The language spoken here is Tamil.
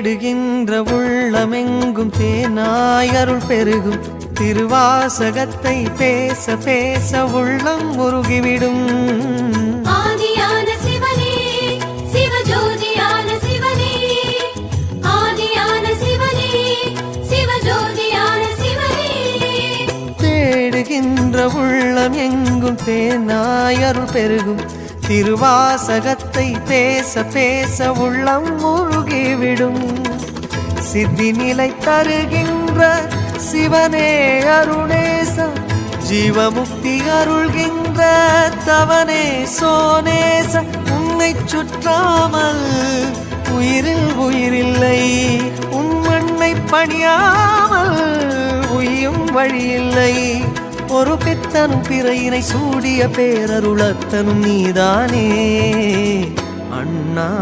தேடுகின்ற உள்ளமெங்கும் தேனாய் அருள் பெருகும் திருவாசகத்தை பேச பேச உள்ளம் உருகிவிடும். ஆதியான சிவனே சிவஜோதியான சிவனே, ஆதியான சிவனே சிவஜோதியான சிவனே. தேடுகின்ற உள்ளம் எங்கும் தேனாய் அருள் பெருகும் திருவாசகத்தை பேச பேச உள்ளம் உருகிவிடும். சித்தி நிலை தருகின்ற சிவனே அருணேச, ஜீவமுக்தி அருள்கின்ற தவனே சோனேச. உன்னை சுற்றாமல் உயிரில் உயிரில்லை, உன் மண்ணை பணியாமல் உயும் வழியில்லை. ஒரு பித்தனும் பிறையினை சூடிய பேரருளத்தனும் நீதானே. அண்ணாமலையின்